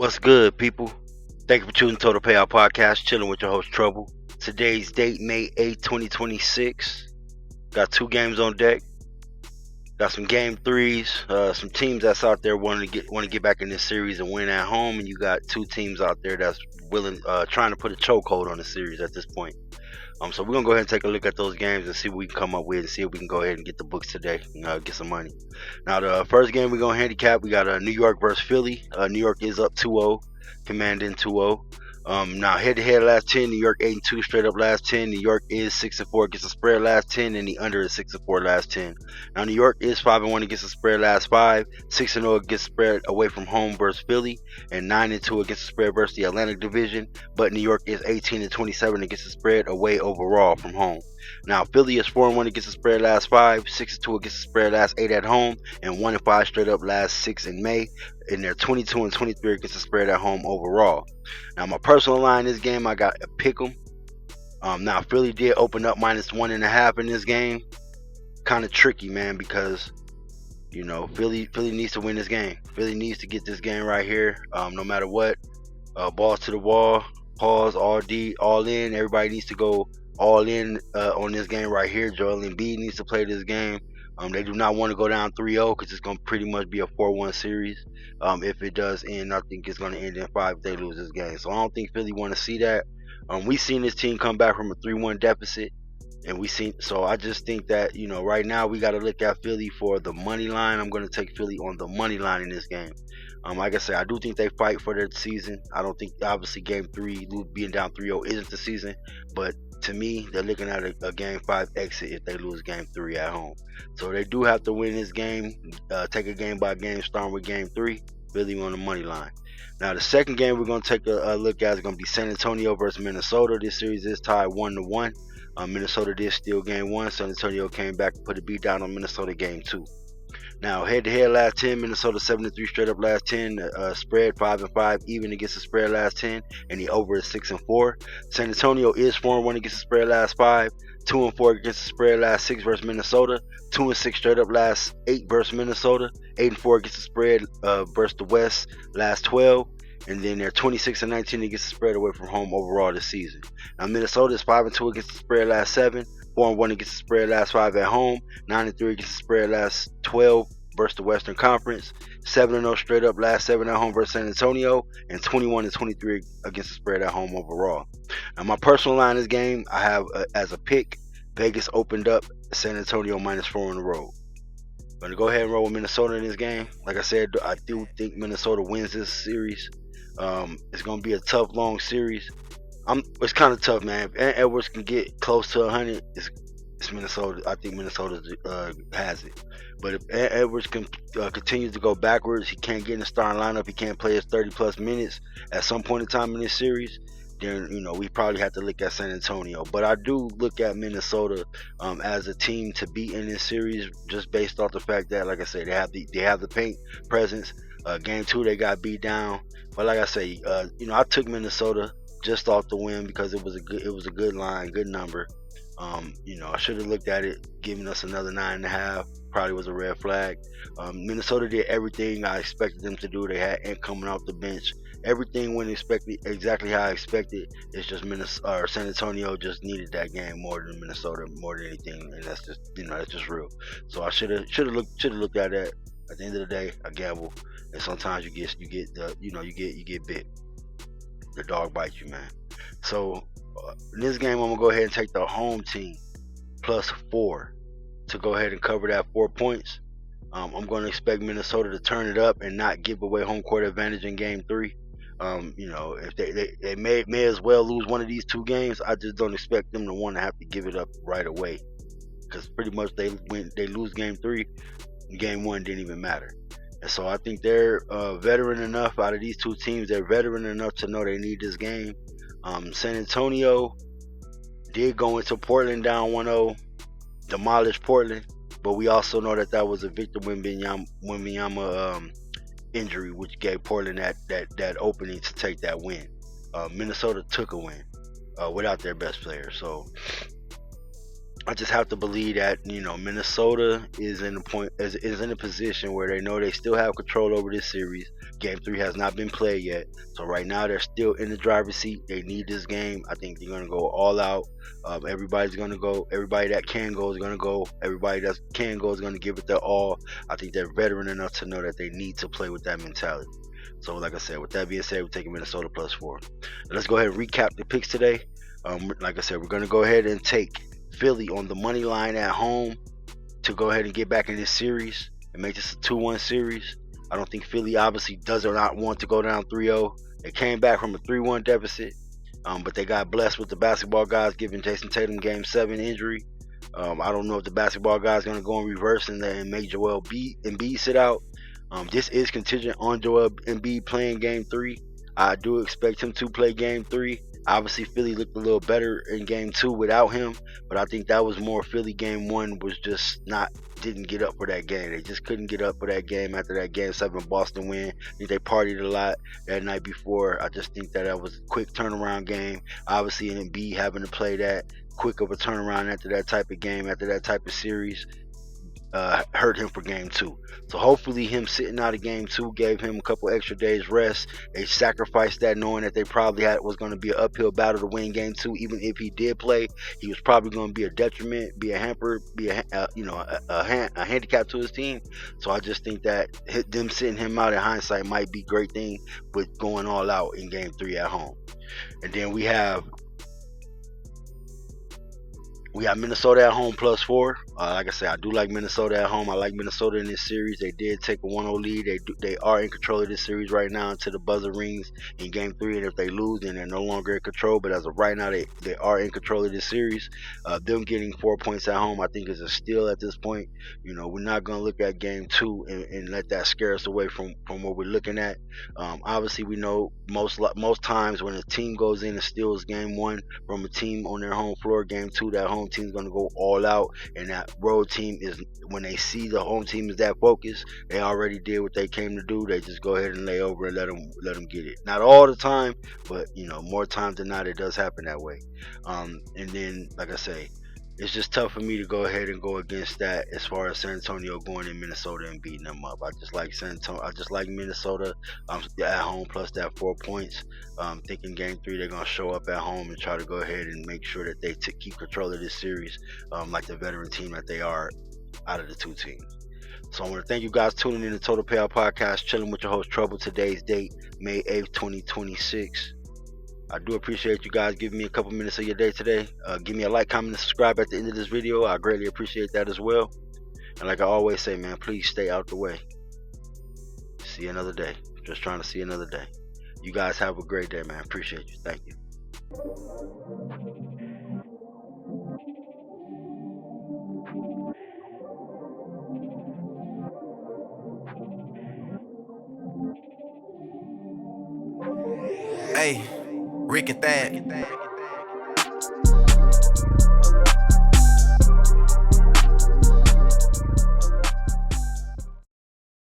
What's good, people? Thank you for tuning to the Payout Podcast, chilling with your host, Trouble. Today's date, May 8th, 2026. Got two games on deck. Got some game threes, some teams that's out there want to get back in this series and win at home, and you got two teams out there that's trying to put a chokehold on the series at this point. So we're gonna go ahead and take a look at those games and see what we can come up with and see if we can go ahead and get the books today and get some money. Now the first game we're gonna handicap, we got New York versus Philly. New York is up 2-0, commanding 2-0. Now head-to-head last 10, New York 8-2 straight up last 10. New York is 6-4 against the spread last 10, and the under is 6-4 last 10. Now New York is 5-1 against the spread last 5, 6-0 against the spread away from home versus Philly, and 9-2 against the spread versus the Atlantic Division. But New York is 18-27 against the spread away overall from home. Now Philly is 4-1 against the spread last 5, 6-2 against the spread last 8 at home, and 1-5 straight up last 6 in May. And they're 22-23 against the spread at home overall. Now my personal line in this game, I got a pick'em. Now Philly did open up -1.5 in this game. Kind of tricky, man, because Philly needs to win this game. Philly needs to get this game right here. No matter what, balls to the wall, pause, all in. Everybody needs to go all in on this game right here. Joel Embiid needs to play this game. They do not want to go down 3-0 because it's going to pretty much be a 4-1 series. If it does end, I think it's going to end in 5 if they lose this game. So I don't think Philly want to see that. We've seen this team come back from a 3-1 deficit. So I just think that, right now we got to look at Philly for the money line. I'm going to take Philly on the money line in this game. Like I said, I do think they fight for their season. I don't think, obviously, Game 3, being down 3-0 isn't the season. But to me, they're looking at a Game 5 exit if they lose Game 3 at home. So they do have to win this game, take a game by game, starting with Game 3, Philly on the money line. Now, the second game we're going to take a look at is going to be San Antonio versus Minnesota. This series is tied 1-1. Minnesota did steal Game 1. San Antonio came back and put a beat down on Minnesota Game 2. Now, head-to-head last 10, Minnesota 7-3 straight up last 10. Spread 5-5 even against the spread last 10, and the over is 6-4. San Antonio is 4-1 against the spread last 5, 2-4 against the spread last 6 versus Minnesota, 2-6 straight up last 8 versus Minnesota, 8-4 against the spread versus the West last 12. And then they're 26-19 against the spread away from home overall this season. Now Minnesota is 5-2 against the spread last 7, 4-1 against the spread last 5 at home, 9-3 against the spread last 12 versus the Western Conference, 7-0 straight up last 7 at home versus San Antonio, and 21-23 against the spread at home overall. Now my personal line in this game, I have as a pick, Vegas opened up San Antonio -4 on the road. I'm going to go ahead and roll with Minnesota in this game. Like I said, I do think Minnesota wins this series. It's going to be a tough, long series. It's kind of tough, man. If Edwards can get close to 100, it's Minnesota. I think Minnesota has it. But if Edwards can continue to go backwards, he can't get in the starting lineup, he can't play his 30-plus minutes at some point in time in this series, then we probably have to look at San Antonio. But I do look at Minnesota as a team to beat in this series, just based off the fact that, like I said, they have the paint presence. Game 2 they got beat down, but like I say, I took Minnesota just off the win because it was a good line, good number. I should have looked at it, giving us another 9.5. Probably was a red flag. Minnesota did everything I expected them to do. They had Ant coming off the bench. Everything went exactly how I expected. It's just San Antonio just needed that game more than Minnesota, more than anything, and that's just real. So I should have looked at that. At the end of the day, I gamble, and sometimes you get bit. The dog bites you, man. So in this game, I'm gonna go ahead and take the home team +4 to go ahead and cover that 4 points. I'm going to expect Minnesota to turn it up and not give away home court advantage in Game 3. If they may as well lose one of these two games, I just don't expect them to want to have to give it up right away, because pretty much they lose Game 3, Game 1 didn't even matter. And so I think they're veteran enough out of these two teams. They're veteran enough to know they need this game. San Antonio did go into Portland down 1-0, demolished Portland, but we also know that was a Victor Wembanyama injury, which gave Portland that opening to take that win. Minnesota took a win without their best player. So I just have to believe that Minnesota is in a is in a position where they know they still have control over this series. Game 3 has not been played yet, so right now they're still in the driver's seat. They need this game. I think they're gonna go all out. Everybody's gonna go. Everybody that can go is gonna go. Everybody that can go is gonna give it their all. I think they're veteran enough to know that they need to play with that mentality. So, like I said, with that being said, we're taking Minnesota +4. Let's go ahead and recap the picks today. Like I said, we're gonna go ahead and take Philly on the money line at home to go ahead and get back in this series and make this a 2-1 series. I don't think Philly obviously does not want to go down 3-0. They came back from a 3-1 deficit, but they got blessed with the basketball guys giving Jason Tatum Game 7 injury. I don't know if the basketball guys going to go in reverse and make Joel Embiid sit out. This is contingent on Joel Embiid playing Game 3. I do expect him to play Game 3. Obviously, Philly looked a little better in Game 2 without him, but I think that was more Philly. Game 1 was just didn't get up for that game. They just couldn't get up for that game after that Game 7 Boston win. I think they partied a lot that night before. I just think that was a quick turnaround game. Obviously, Embiid having to play that quick of a turnaround after that type of game, after that type of series, hurt him for Game 2. So hopefully him sitting out of Game 2 gave him a couple extra days rest. They sacrificed that knowing that they probably was going to be an uphill battle to win Game 2. Even if he did play, he was probably going to be a detriment, be a hamper, be a handicap to his team. So I just think that them sitting him out in hindsight might be a great thing with going all out in Game 3 at home. And then we have Minnesota at home +4. Like I said, I do like Minnesota at home. I like Minnesota in this series. They did take a 1-0 lead. They are in control of this series right now until the buzzer rings in Game 3. And if they lose, then they're no longer in control. But as of right now, they are in control of this series. Them getting 4 points at home, I think, is a steal at this point. We're not going to look at Game 2 and let that scare us away from what we're looking at. Obviously, we know most times when a team goes in and steals Game 1 from a team on their home floor, Game 2, that home team's going to go all out, and that road team is, when they see the home team is that focused, they already did what they came to do. They just go ahead and lay over and let them get it. Not all the time, but more times than not, it does happen that way. And then, like I say, it's just tough for me to go ahead and go against that as far as San Antonio going in Minnesota and beating them up. I just like San Antonio. I just like Minnesota at home plus that 4 points. Thinking Game 3 they're gonna show up at home and try to go ahead and make sure that they keep control of this series, like the veteran team that they are out of the two teams. So I want to thank you guys tuning in to Total Payout Podcast, chilling with your host Trouble. Today's date, May 8th, 2026. I do appreciate you guys giving me a couple minutes of your day today. Give me a like, comment, and subscribe at the end of this video. I greatly appreciate that as well. And like I always say, man, please stay out the way. See another day. Just trying to see another day. You guys have a great day, man. Appreciate you. Thank you. Hey, Rick and Thad.